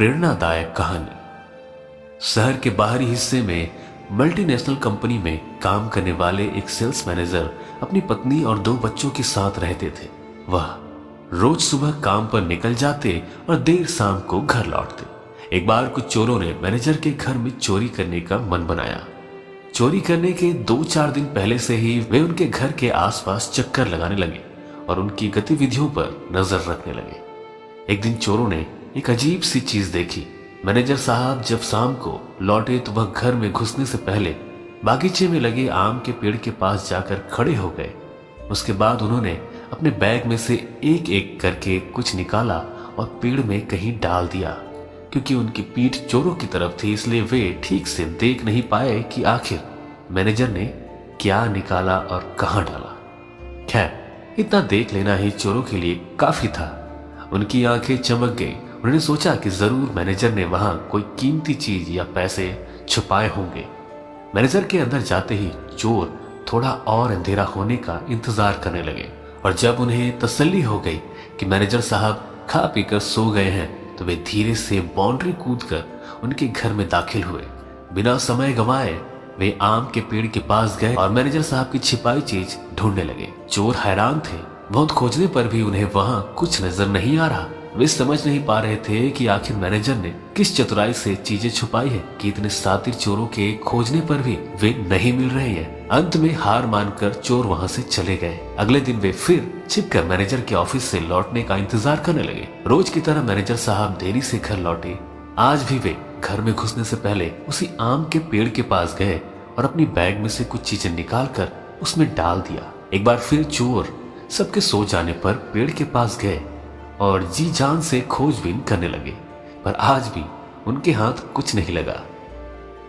प्रेरणादायक कहानी। शहर के बाहरी हिस्से में मल्टीनेशनल कंपनी में काम करने वाले एक सेल्स मैनेजर अपनी पत्नी और 2 बच्चों के साथ रहते थे। वह रोज सुबह काम पर निकल जाते और देर शाम को घर लौटते। एक बार कुछ चोरों ने मैनेजर के घर में चोरी करने का मन बनाया। चोरी करने के 2-4 दिन पहले से ही वे उनके घर के आसपास चक्कर लगाने लगे और उनकी गतिविधियों पर नजर रखने लगे। एक दिन चोरों ने एक अजीब सी चीज देखी। मैनेजर साहब जब शाम को लौटे तो वह घर में घुसने से पहले बागीचे में लगे आम के पेड़ के पास जाकर खड़े हो गए। उसके बाद उन्होंने अपने बैग में से एक एक करके कुछ निकाला और पेड़ में कहीं डाल दिया। क्योंकि उनकी पीठ चोरों की तरफ थी इसलिए वे ठीक से देख नहीं पाए कि आखिर मैनेजर ने क्या निकाला और कहां डाला। खैर, इतना देख लेना ही चोरों के लिए काफी था। उनकी आंखें चमक गई। उन्होंने सोचा कि जरूर मैनेजर ने वहां कोई कीमती चीज या पैसे छुपाए होंगे। मैनेजर के अंदर जाते ही चोर थोड़ा और अंधेरा होने का इंतजार करने लगे और जब उन्हें तसल्ली हो गई कि मैनेजर साहब खा पीकर सो गए हैं तो वे धीरे से बाउंड्री कूदकर उनके घर में दाखिल हुए। बिना समय गंवाए वे आम के पेड़ के पास गए और मैनेजर साहब की छिपाई चीज ढूंढने लगे। चोर हैरान थे। बहुत खोजने पर भी उन्हें वहां कुछ नजर नहीं आ रहा। वे समझ नहीं पा रहे थे कि आखिर मैनेजर ने किस चतुराई से चीजें छुपाई है कि इतने शातिर चोरों के खोजने पर भी वे नहीं मिल रहे हैं। अंत में हार मानकर चोर वहां से चले गए। अगले दिन वे फिर छिपकर मैनेजर के ऑफिस से लौटने का इंतजार करने लगे। रोज की तरह मैनेजर साहब देरी से घर लौटे। आज भी वे घर में घुसने से पहले उसी आम के पेड़ के पास गए और अपनी बैग में से कुछ चीजें निकाल कर उसमें डाल दिया। एक बार फिर चोर सबके सो जाने पर पेड़ के पास गए और जी जान से खोजबीन करने लगे, पर आज भी उनके हाथ कुछ नहीं लगा।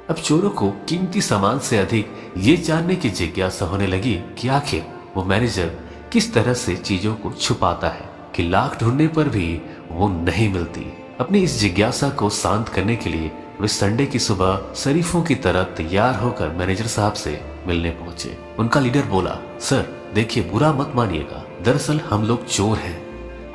अब चोरों को कीमती सामान से अधिक ये जानने की जिज्ञासा होने लगी कि आखिर वो मैनेजर किस तरह से चीजों को छुपाता है कि लाख ढूंढने पर भी वो नहीं मिलती। अपनी इस जिज्ञासा को शांत करने के लिए वे संडे की सुबह शरीफों की तरह तैयार होकर मैनेजर साहब से मिलने पहुंचे। उनका लीडर बोला, सर देखिए, बुरा मत मानिएगा, दरअसल हम लोग चोर हैं।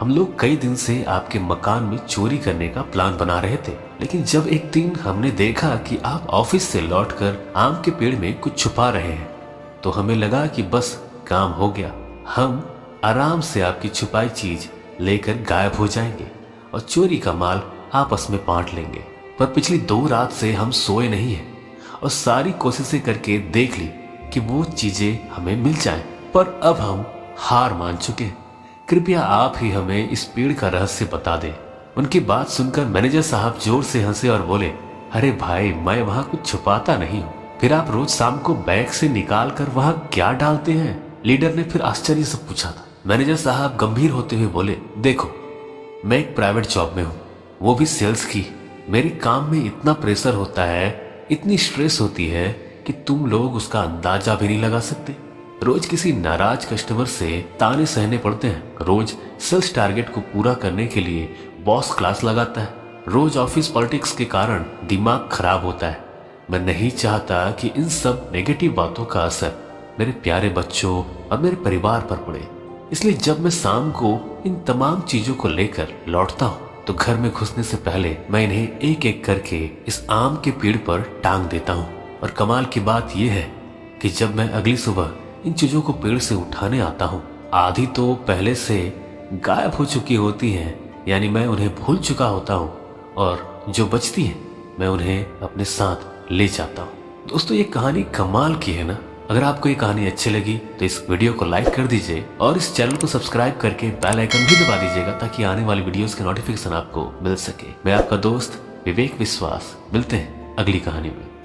हम लोग कई दिन से आपके मकान में चोरी करने का प्लान बना रहे थे, लेकिन जब एक दिन हमने देखा कि आप ऑफिस से लौटकर आम के पेड़ में कुछ छुपा रहे हैं तो हमें लगा कि बस काम हो गया। हम आराम से आपकी छुपाई चीज लेकर गायब हो जाएंगे और चोरी का माल आपस में बांट लेंगे। पर पिछली 2 रात से हम सोए नहीं हैं और सारी कोशिशें करके देख ली कि वो चीजें हमें मिल जाएं, पर अब हम हार मान चुके हैं। कृपया आप ही हमें इस पेड़ का रहस्य बता दें। उनकी बात सुनकर मैनेजर साहब जोर से हंसे और बोले, अरे भाई, मैं वहां कुछ छुपाता नहीं हूँ। फिर आप रोज शाम को बैग से निकाल कर वहां क्या डालते हैं? लीडर ने फिर आश्चर्य से पूछा था। मैनेजर साहब गंभीर होते हुए बोले, देखो, मैं एक प्राइवेट जॉब में हूँ, वो भी सेल्स की। मेरे काम में इतना प्रेशर होता है, इतनी स्ट्रेस होती है कि तुम लोग उसका अंदाजा भी नहीं लगा सकते। रोज किसी नाराज कस्टमर से ताने सहने पड़ते हैं। रोज सेल्स टारगेट को पूरा करने के लिए बॉस क्लास लगाता है। रोज ऑफिस पॉलिटिक्स के कारण दिमाग खराब होता है। मैं नहीं चाहता कि इन सब नेगेटिव बातों का असर मेरे प्यारे बच्चों और मेरे परिवार पर पड़े। इसलिए जब मैं शाम को इन तमाम चीजों को लेकर लौटता हूँ तो घर में घुसने से पहले मैं इन्हें एक एक करके इस आम के पेड़ पर टांग देता हूँ। और कमाल की बात यह है कि जब मैं अगली सुबह इन चीजों को पेड़ से उठाने आता हूँ, आधी तो पहले से गायब हो चुकी होती हैं, यानी मैं उन्हें भूल चुका होता हूँ, और जो बचती है मैं उन्हें अपने साथ ले जाता हूँ। दोस्तों, ये कहानी कमाल की है ना? अगर आपको ये कहानी अच्छी लगी तो इस वीडियो को लाइक कर दीजिए और इस चैनल को सब्सक्राइब करके बेल आइकन भी दबा दीजिएगा ताकि आने वाली वीडियोस के नोटिफिकेशन आपको मिल सके। मैं आपका दोस्त विवेक विश्वास, मिलते हैं अगली कहानी में।